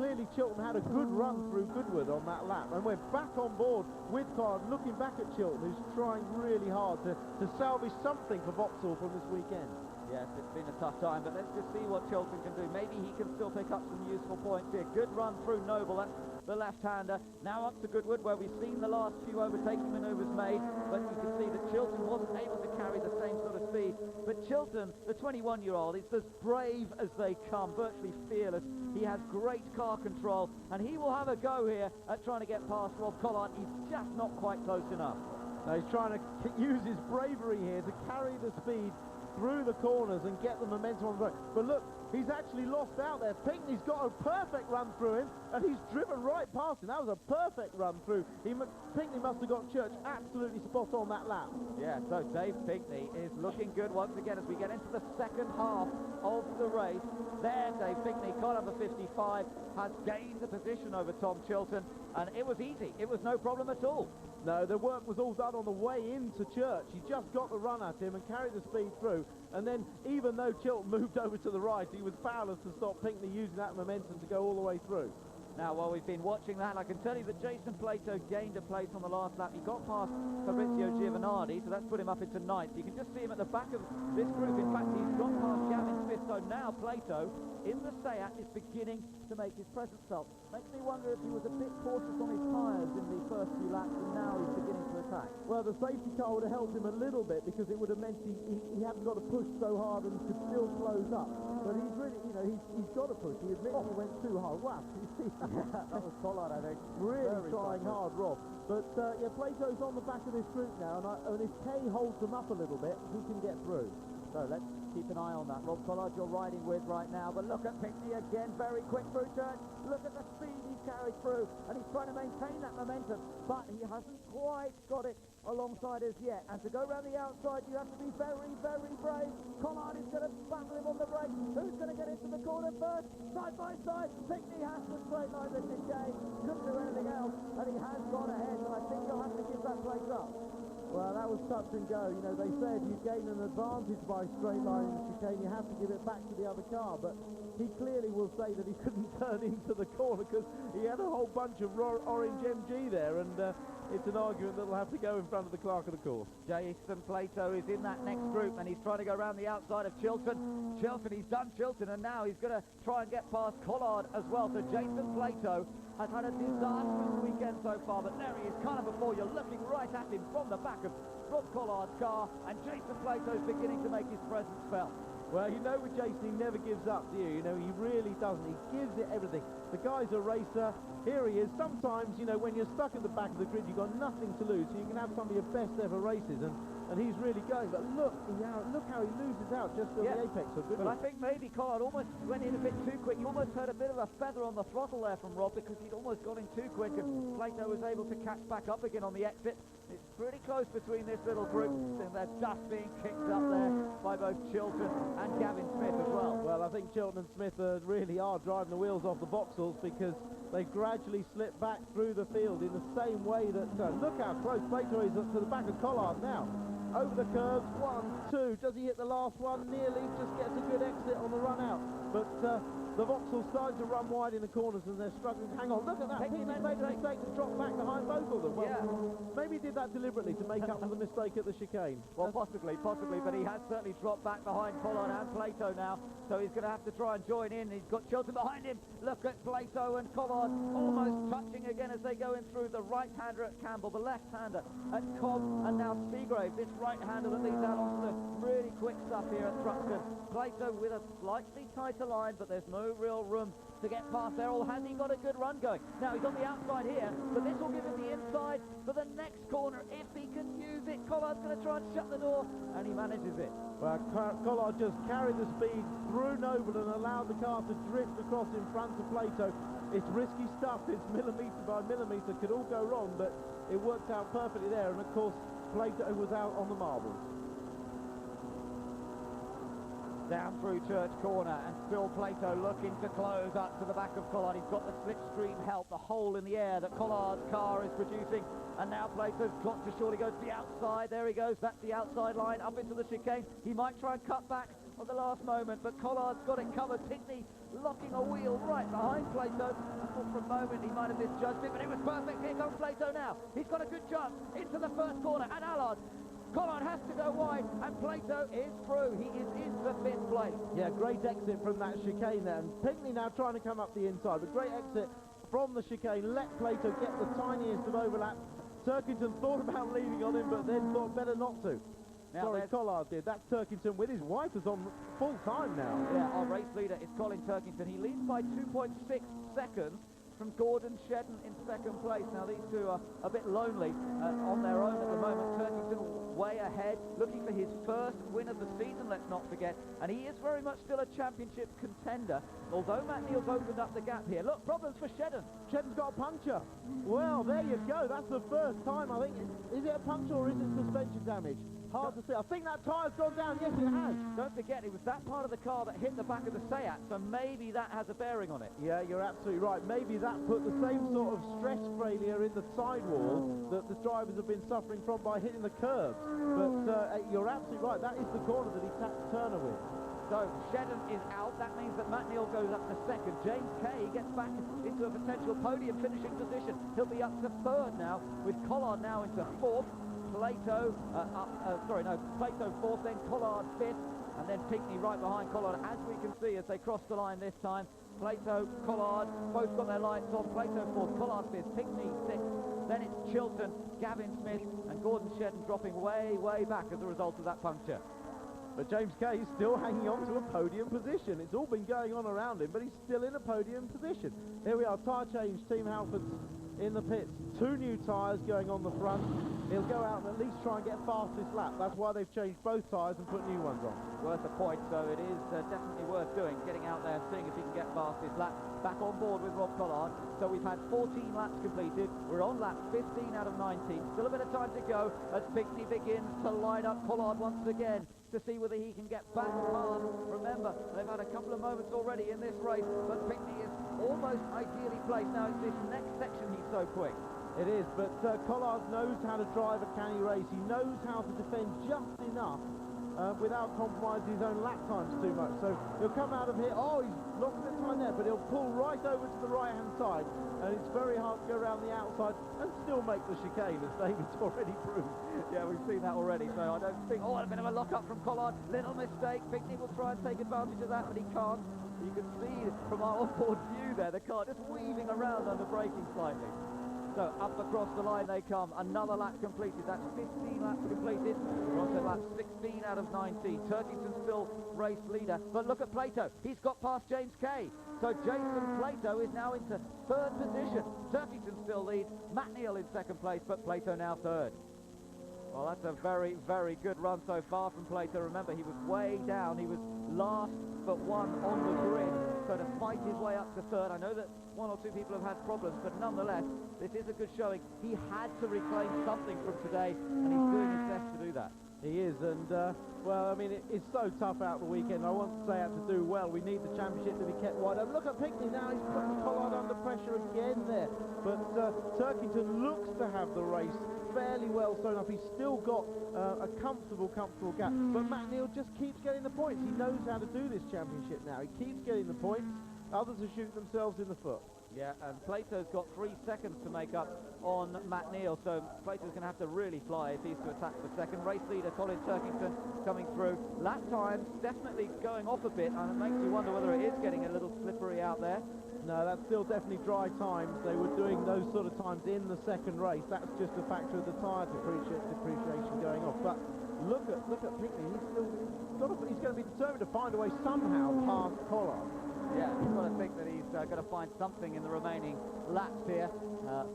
[SPEAKER 2] clearly Chilton had a good run through Goodwood on that lap, and we're back on board with Collard, looking back at Chilton, who's trying really hard to salvage something for Vauxhall from this weekend.
[SPEAKER 1] Yes, it's been a tough time, but let's just see what Chilton can do. Maybe he can still pick up some useful points here. Good run through Noble, that's the left-hander. Now up to Goodwood, where we've seen the last few overtaking manoeuvres made, but you can see that Chilton wasn't able to carry the same sort of speed. But Chilton, the 21-year-old, is as brave as they come, virtually fearless. He has great car control, and he will have a go here at trying to get past Rob Collard. He's just not quite close enough.
[SPEAKER 2] Now he's trying to use his bravery here to carry the speed through the corners and get the momentum on the road. But look, he's actually lost out there. Pinkney's got a perfect run through him, and he's driven right past him. That was a perfect run through. Pinkney must have got Church absolutely spot on that lap.
[SPEAKER 1] Yeah, so Dave Pinkney is looking good once again as we get into the second half of the race. There, Dave Pinkney, car number 55, has gained the position over Tom Chilton, and it was easy. It was no problem at all.
[SPEAKER 2] No, the work was all done on the way into Church. He just got the run at him and carried the speed through. And then, even though Chilton moved over to the right, he was powerless to stop Pinkney using that momentum to go all the way through.
[SPEAKER 1] Now, while we've been watching that, I can tell you that Jason Plato gained a place on the last lap. He got past Fabrizio Giovanardi, so that's put him up into 9th. You can just see him at the back of this group. In fact, he's gone past Gavin Smith, so now Plato, in the Seat, is beginning to make his presence felt. Makes me wonder if he was a bit cautious on his tyres in the first few laps, and now he's beginning to attack.
[SPEAKER 2] Well, the safety car would have helped him a little bit, because it would have meant he hadn't got to push so hard and could still close up. But he's really, you know, he's got to push. He admits he went too hard. Wow, you see that?
[SPEAKER 1] That was Collard, I think.
[SPEAKER 2] Really trying hard, Rob. But yeah, Plato's on the back of this group now, and if Kay holds them up a little bit, he can get through.
[SPEAKER 1] So let's keep an eye on that. Rob Collard you're riding with right now, but look at Pinkney again, very quick through Church. Look at the speed he's carried through, and he's trying to maintain that momentum, but he hasn't quite got it alongside us yet. And to go around the outside, you have to be very, very brave. Collard is going to battle him on the brake. Who's going to get into the corner first? Side by side, Pinkney has to straight line Richard Kay. Couldn't do anything else, and he has gone ahead, and I think he'll have to give that place up.
[SPEAKER 2] Well, that was touch and go. You know, they said you gain an advantage by straight line in the chicane, you have to give it back to the other car, but he clearly will say that he couldn't turn into the corner because he had a whole bunch of orange MG there, and it's an argument that will have to go in front of the clerk of the course.
[SPEAKER 1] Jason Plato is in that next group, and he's trying to go around the outside of Chilton. He's done Chilton, and now he's going to try and get past Collard as well. So Jason Plato has had a disastrous weekend so far, but there he is, kind of before you're looking right at him from the back of Rob Collard's car, and Jason Plato's beginning to make his presence felt.
[SPEAKER 2] Well, you know with Jason, he never gives up, do you? You know, he really doesn't. He gives it everything. The guy's a racer. Here he is. Sometimes, you know, when you're stuck at the back of the grid, you've got nothing to lose, so you can have some of your best ever races, and he's really going. But look how he loses out just on the apex.
[SPEAKER 1] But I think maybe Collard almost went in a bit too quick. You almost heard a bit of a feather on the throttle there from Rob because he'd almost gone in too quick, and Plato was able to catch back up again on the exit. It's pretty close between this little group, and they're just being kicked up there by both Chilton and Gavin Smith as well.
[SPEAKER 2] Well, I think Chilton and Smith really are driving the wheels off the Vauxhalls because they gradually slip back through the field in the same way that... look how close Plato is to the back of Collard now. Over the curves, 1, 2. Does he hit the last one? Nearly. Just gets a good exit on the run out. But the Vauxhall's starting to run wide in the corners and they're struggling. Hang on, look at that. He made a mistake to drop back behind both of them. Well, maybe he did that deliberately to make up for the mistake at the chicane.
[SPEAKER 1] Well, possibly, but he has certainly dropped back behind Collard and Plato now, so he's going to have to try and join in. He's got Chilton behind him. Look at Plato and Collard almost touching again as they go in through the right-hander at Campbell, the left-hander at Cobb, and now Seagrave, this right-hander that leads out onto the really quick stuff here at Thruxton. Plato with a slightly tighter line, but there's no real room to get past there. Or has he got a good run going? Now he's on the outside here, but this will give him the inside for the next corner if he can use it. Collard's going to try and shut the door, and he manages it.
[SPEAKER 2] Well, Collard just carried the speed through Noble and allowed the car to drift across in front of Plato. It's risky stuff. It's millimetre by millimetre. Could all go wrong, but it worked out perfectly there. And of course, Plato was out on the marbles.
[SPEAKER 1] Down through Church Corner, and still Plato looking to close up to the back of Collard. He's got the slipstream help, the hole in the air that Collard's car is producing, and now Plato's got to surely go to the outside. There he goes, that's the outside line, up into the chicane. He might try and cut back at the last moment, but Collard's got it covered. Pinkney locking a wheel right behind Plato. I thought for a moment he might have misjudged it, but it was perfect. Here comes Plato now. He's got a good jump into the first corner, and Allard. Collard has to go wide, and Plato is through. He is into 5th place.
[SPEAKER 2] Yeah, great exit from that chicane there. And Pinkney now trying to come up the inside, but great exit from the chicane. Let Plato get the tiniest of overlap. Turkington thought about leaving on him, but then thought better not to.
[SPEAKER 1] Now
[SPEAKER 2] sorry, Collard did. That's Turkington with his wipers on full time now.
[SPEAKER 1] Yeah, our race leader is Colin Turkington. He leads by 2.6 seconds from Gordon Shedden in 2nd place. Now these two are a bit lonely on their own at the moment. Turkington way ahead, looking for his first win of the season, let's not forget, and he is very much still a championship contender, although Matt Neal's opened up the gap here. Look, problems for Shedden.
[SPEAKER 2] Shedden's got a puncture. Well, there you go. That's the first time, I think. Is it a puncture or is it suspension damage? Hard to say. I think that tyre's gone down. Yes, it has.
[SPEAKER 1] Don't forget, it was that part of the car that hit the back of the Seat, so maybe that has a bearing on it.
[SPEAKER 2] Yeah, you're absolutely right. Maybe that put the same sort of stress failure in the sidewall that the drivers have been suffering from by hitting the curbs. But you're absolutely right. That is the corner that he tapped Turner with.
[SPEAKER 1] So Shedden is out. That means that Matt Neal goes up to 2nd. James Kay gets back into a potential podium finishing position. He'll be up to 3rd now, with Collard now into 4th. Plato, Plato 4th, then Collard 5th, and then Pinkney right behind Collard, as we can see as they cross the line this time. Plato, Collard, both got their lights on. Plato 4th, Collard 5th, Pinkney 6th, then it's Chilton, Gavin Smith, and Gordon Shedden dropping way, way back as a result of that puncture.
[SPEAKER 2] But James Kay is still hanging on to a podium position. It's all been going on around him, but he's still in a podium position. Here we are, tyre change, Team Halfords in the pits. 2 new tyres going on the front. He'll go out and at least try and get fastest lap. That's why they've changed both tyres and put new ones on.
[SPEAKER 1] Worth a point, so it is definitely worth doing, getting out there, seeing if he can get fastest lap. Back on board with Rob Collard. So we've had 14 laps completed. We're on lap 15 out of 19. Still a bit of time to go as Pinkney begins to line up Collard once again to see whether he can get back past. Remember, they've had a couple of moments already in this race, but Pinkney is almost ideally placed. Now it's this next section he's so quick.
[SPEAKER 2] It is, but Collard knows how to drive a canny race. He knows how to defend just enough without compromising his own lap times too much. So he'll come out of here, oh, he's lost a bit of time there, but he'll pull right over to the right-hand side, and it's very hard to go around the outside and still make the chicane, as David's already proved.
[SPEAKER 1] Yeah, we've seen that already, so I don't think... Oh, a bit of a lock-up from Collard. Little mistake. Pinkney will try and take advantage of that, but he can't. You can see from our onboard view there, the car just weaving around under braking slightly. So up across the line they come. Another lap completed. That's 15 laps completed. We're on to lap 16 out of 19. Turkington's still race leader. But look at Plato. He's got past James Kay. So Jason Plato is now into third position. Turkington still leads. Matt Neal in second place, but Plato now third. Well, that's a very, very good run so far from Plato. Remember, he was way down. He was last but one on the grid. So to fight his way up to third, I know that one or two people have had problems, but nonetheless, this is a good showing. He had to reclaim something from today, and he's doing his best to do that.
[SPEAKER 2] He is, and, well, I mean, it's so tough out the weekend. I want to say out to do well. We need the championship to be kept wide open. Look at Pinkney now. He's putting Collard under pressure again there. But Turkington looks to have the race fairly well sewn up. He's still got a comfortable gap. But Matt Neal just keeps getting the points. He knows how to do this championship now. He keeps getting the points. Others are shooting themselves in the foot.
[SPEAKER 1] Yeah, and Plato's got 3 seconds to make up on Matt Neal, so Plato's going to have to really fly if he's to attack the second. Race leader Colin Turkington coming through. Lap times definitely going off a bit, and it makes you wonder whether it is getting a little slippery out there.
[SPEAKER 2] No, that's still definitely dry times. They were doing those sort of times in the second race. That's just a factor of the tyre depreciation going off. But look at Pinkney. He's going to be determined to find a way somehow past Collard.
[SPEAKER 1] Yeah, he's got to think that he's going to find something in the remaining laps here.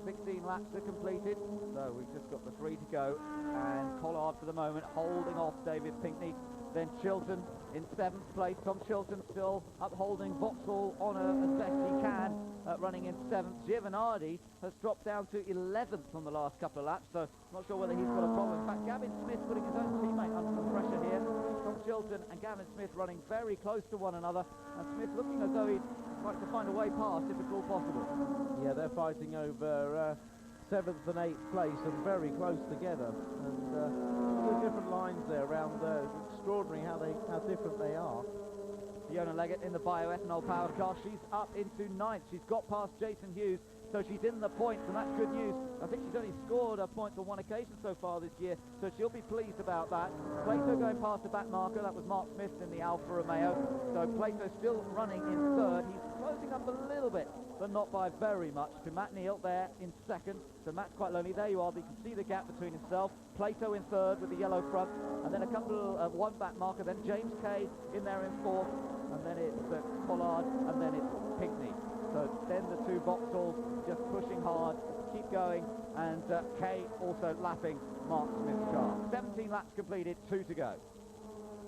[SPEAKER 1] 16 laps are completed, so we've just got the 3 to go. And Collard for the moment holding off David Pinkney. Then Chilton in 7th place. Tom Chilton still upholding Vauxhall Honour as best he can, running in 7th. Giovanardi has dropped down to 11th on the last couple of laps, so not sure whether he's got a problem. In fact, Gavin Smith putting his own teammate under some pressure here. Tom Chilton and Gavin Smith running very close to one another, and Smith looking as though he'd like to find a way past if at all possible.
[SPEAKER 2] Yeah, they're fighting over 7th and 8th place and very close together. And the different lines there around there. It's extraordinary how different they are.
[SPEAKER 1] Fiona Leggett in the bioethanol powered car. She's up into 9th. She's got past Jason Hughes, so she's in the points, and that's good news. I think she's only scored a point on one occasion so far this year, so she'll be pleased about that. Plato going past the back marker. That was Mark Smith in the Alfa Romeo. So Plato still running in third. He's closing up a little bit, but not by very much, to Matt Neal there in second. So Matt's quite lonely. There you are. You can see the gap between himself. Plato in third with the yellow front, and then a couple of one back marker. Then James Kay in there in fourth, and then it's Collard, and then it's Pinkney. So then the 2 Vauxhalls just pushing hard, keep going, and Kay also lapping Mark Smith's car. 17 laps completed, 2 to go.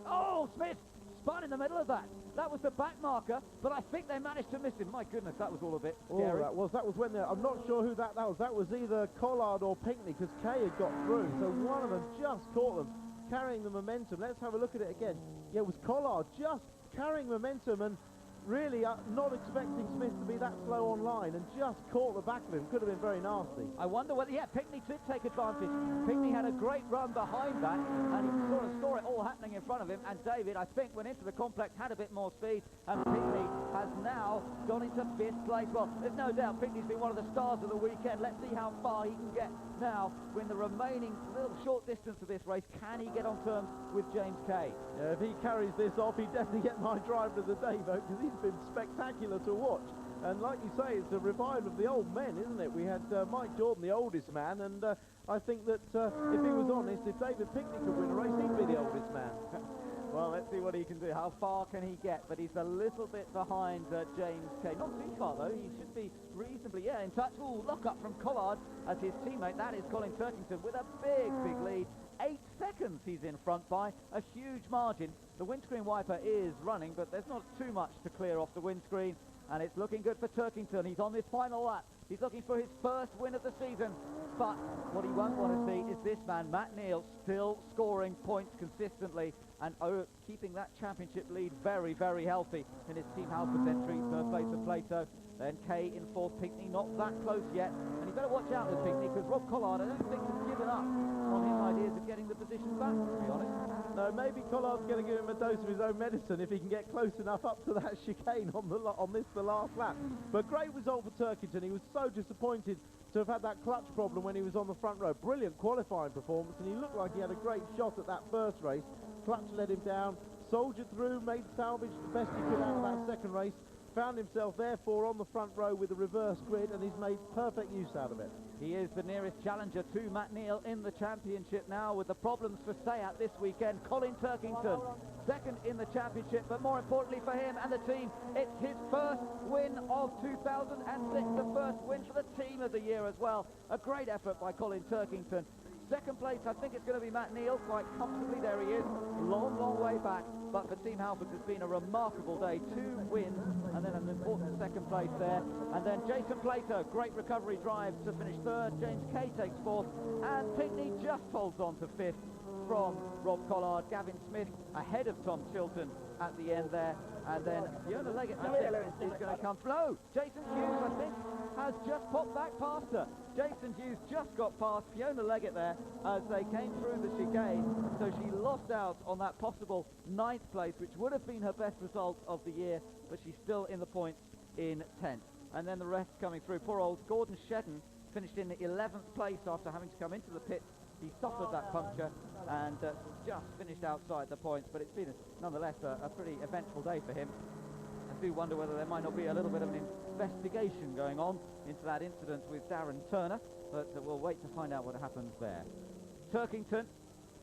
[SPEAKER 1] Oh, Smith spun in the middle of that. That was the back marker, but I think they managed to miss him. My goodness, that was all a bit scary.
[SPEAKER 2] Oh, that was when I'm not sure who that was. That was either Collard or Pinkney, because Kay had got through. So one of them just caught them, carrying the momentum. Let's have a look at it again. Yeah, it was Collard just carrying momentum and really not expecting Smith to be that slow on line, and just caught the back of him. Could have been very nasty.
[SPEAKER 1] I wonder whether, yeah, Pinkney did take advantage. Pinkney had a great run behind that, and he sort of saw it all happening in front of him, and David, I think, went into the complex, had a bit more speed, and Pinkney has now gone into 5th place. Well, there's no doubt Pinkney's been one of the stars of the weekend. Let's see how far he can get now in the remaining little short distance of this race. Can he get on terms with James Kay?
[SPEAKER 2] Yeah, if he carries this off, he definitely get my driver of the day vote, because he's been spectacular to watch. And like you say, it's a revival of the old men, isn't it? We had Mike Jordan, the oldest man, and I think that if he was honest, if David Pinkney could win a race, he'd be the oldest man.
[SPEAKER 1] Well, let's see what he can do. How far can he get? But he's a little bit behind James Kay. Not too far, though. He should be reasonably, in touch. Ooh, lock up from Collard as his teammate. That is Colin Turkington with a big lead. 8 seconds he's in front by a huge margin. The windscreen wiper is running, but there's not too much to clear off the windscreen, and it's looking good for Turkington. He's on this final lap. He's looking for his first win of the season. But what he won't want to see is this man, Matt Neal, still scoring points consistently and keeping that championship lead very, very healthy in his Team Halford's entry. Third place of Plato, then Kay in fourth. Pinckney not that close yet, and you better watch out with Pinckney, because Rob Collard, I don't think, has given up on his ideas of getting the position back, to be honest.
[SPEAKER 2] No, maybe Collard's going to give him a dose of his own medicine if he can get close enough up to that chicane on the last lap. But great result for Turkington. He was so disappointed to have had that clutch problem when he was on the front row. Brilliant qualifying performance, and he looked like he had a great shot at that first race. Clutch let him down, soldiered through, made salvage the best he could out of that second race, found himself therefore on the front row with a reverse grid, and he's made perfect use out of it.
[SPEAKER 1] He is the nearest challenger to Matt Neal in the championship now, with the problems for Sayat this weekend. Colin Turkington, second in the championship, but more importantly for him and the team, it's his first win of 2006, the first win for the team of the year as well. A great effort by Colin Turkington. Second place, I think it's going to be Matt Neal, quite comfortably. There he is, long, long way back. But for Team Halford, it's been a remarkable day. 2 wins, and then an important second place there. And then Jason Plato, great recovery drive to finish third. James Kay takes fourth, and Pinckney just holds on to fifth from Rob Collard. Gavin Smith ahead of Tom Chilton at the end there. And then Fiona Leggett, I think, is going to come. No, Jason Hughes, I think, has just popped back past her. Jason Hughes just got past Fiona Leggett there as they came through the chicane, so she lost out on that possible 9th place, which would have been her best result of the year, but she's still in the points in 10th. And then the rest coming through. Poor old Gordon Shedden finished in the 11th place after having to come into the pit. He suffered that puncture and just finished outside the points, but it's been nonetheless a pretty eventful day for him. I do wonder whether there might not be a little bit of an investigation going on into that incident with Darren Turner, but we'll wait to find out what happens there. Turkington,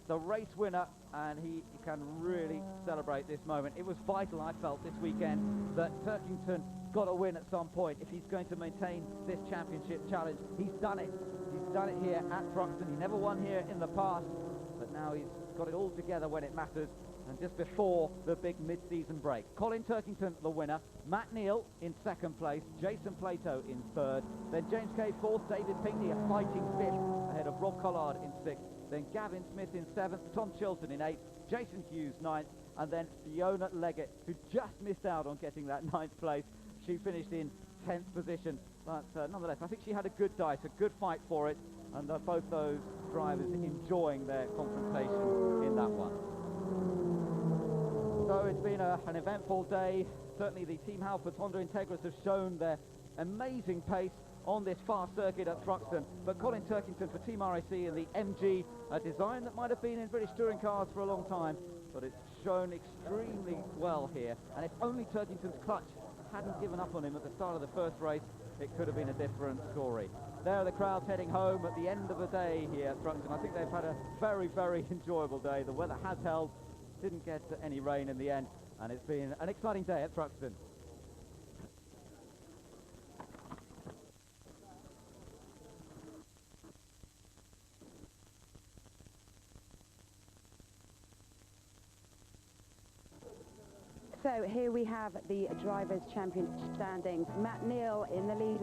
[SPEAKER 1] the race winner, and he can really celebrate this moment. It was vital, I felt, this weekend that Turkington got a win at some point if he's going to maintain this championship challenge. He's done it. He's done it here at Thruxton. He never won here in the past, but now he's got it all together when it matters. And just before the big mid-season break, Colin Turkington, the winner, Matt Neal in second place, Jason Plato in third, then James Kay fourth, David Pinckney a fighting fifth, ahead of Rob Collard in sixth, then Gavin Smith in seventh, Tom Chilton in eighth, Jason Hughes ninth, and then Fiona Leggett, who just missed out on getting that 9th place. She finished in 10th position, but nonetheless, I think she had a good dice, a good fight for it, and both those drivers enjoying their confrontation in that one. So it's been an eventful day. Certainly the Team Halford's Honda Integras have shown their amazing pace on this fast circuit at Thruxton. But Colin Turkington for Team RAC in the MG, a design that might have been in British touring cars for a long time, but it's shown extremely well here. And if only Turkington's clutch hadn't given up on him at the start of the first race, it could have been a different story. There are the crowds heading home at the end of the day here at Thruxton. I think they've had a very, very enjoyable day. The weather has held. Didn't get any rain in the end, and it's been an exciting day at Thruxton.
[SPEAKER 4] So here we have the Drivers' Championship standings. Matt Neal in the lead.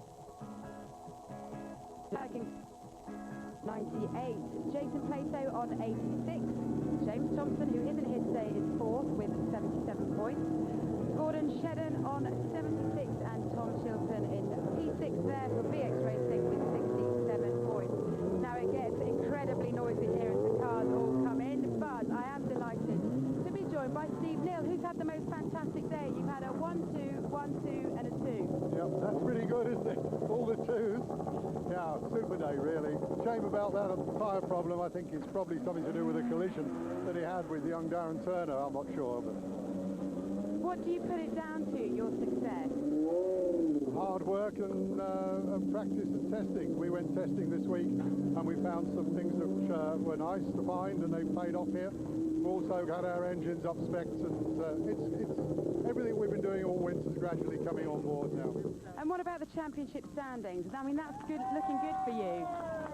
[SPEAKER 4] 98. Jason Plato on 86. James Thompson, who isn't here today, is fourth with 77 points. Gordon Shedden on 76, and Tom Chilton in P6 there for BX Racing with 67 points. Now it gets incredibly noisy here as the cars all come in, but I am delighted to be joined by Steve Neal, who's had the most fantastic day. You've had a 1-2, 1-2 and a 2.
[SPEAKER 5] Yep, that's pretty good, isn't it? All the 2s. Yeah, super day, really. Shame about that tyre problem. I think it's probably something to do with a collision that he had with young Darren Turner. I'm not sure, but...
[SPEAKER 4] What do you put it down to, your success?
[SPEAKER 5] Hard work and practice and testing. We went testing this week and we found some things that were nice to find, and they paid off here. We've also got our engines up specs, and it's everything we've been doing all winter is gradually coming on board now.
[SPEAKER 4] And what about the championship standings? I mean, that's good, looking good for you.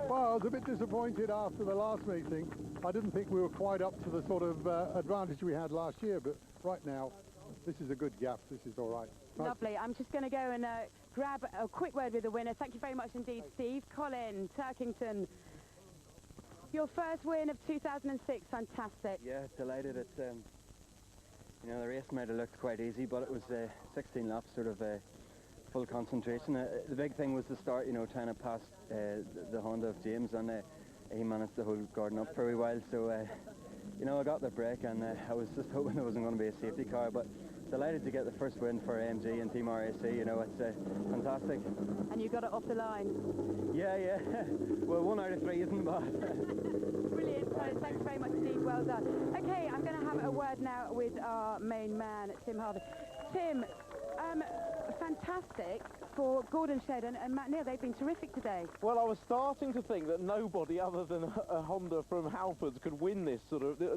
[SPEAKER 5] Well, I was a bit disappointed after the last meeting. I didn't think we were quite up to the sort of advantage we had last year, but right now this is a good gap. This is all right. Nice.
[SPEAKER 4] Lovely. I'm just going to go and grab a quick word with the winner. Thank you very much indeed, Steve. Colin Turkington, your first win of 2006. Fantastic.
[SPEAKER 6] Yeah, delighted. It's you know, the race might have looked quite easy, but it was 16 laps, sort of full concentration. The big thing was the start, you know, trying to pass the Honda of James, and he managed to hold Gordon up for a while. So you know, I got the break, and I was just hoping there wasn't going to be a safety car, but delighted to get the first win for MG and Team RAC. You know, it's fantastic.
[SPEAKER 4] And you got it off the line.
[SPEAKER 6] Yeah, yeah. Well, 1 out of 3 isn't bad.
[SPEAKER 4] Brilliant. Colin, thank you very much indeed. Well done. Okay, I'm going to have a word now with our main man, Tim Harvey. Tim, fantastic for Gordon Shedden and Matt Neal. They've been terrific today.
[SPEAKER 2] Well, I was starting to think that nobody other than a Honda from Halfords could win this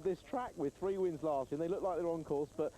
[SPEAKER 2] this track with 3 wins last year. And they look like they're on course, but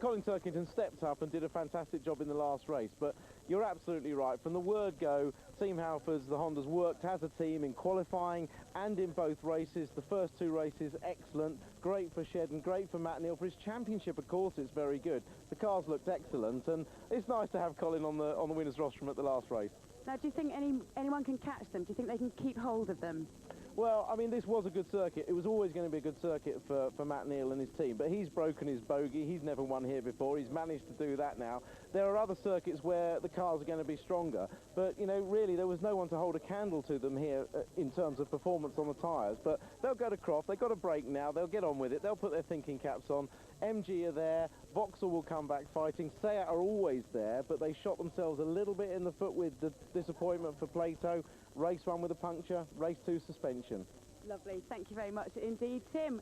[SPEAKER 2] Colin Turkington stepped up and did a fantastic job in the last race. But you're absolutely right. From the word go, Team Halfords, the Hondas worked as a team in qualifying and in both races. The first 2 races, excellent. Great for Shedden, great for Matt Neal. For his championship, of course, it's very good. The cars looked excellent, and it's nice to have Colin on the winner's rostrum at the last race.
[SPEAKER 4] Now, do you think anyone can catch them? Do you think they can keep hold of them?
[SPEAKER 2] Well, I mean, this was a good circuit. It was always going to be a good circuit for Matt Neal and his team, but he's broken his bogey. He's never won here before. He's managed to do that now. There are other circuits where the cars are going to be stronger, but, you know, really, there was no one to hold a candle to them here in terms of performance on the tyres. But they'll go to Croft. They've got a break now. They'll get on with it. They'll put their thinking caps on. MG are there. Vauxhall will come back fighting. Seat are always there, but they shot themselves a little bit in the foot with the disappointment for Plato. Race 1 with a puncture, race 2 suspension.
[SPEAKER 4] Lovely. Thank you very much indeed, Tim.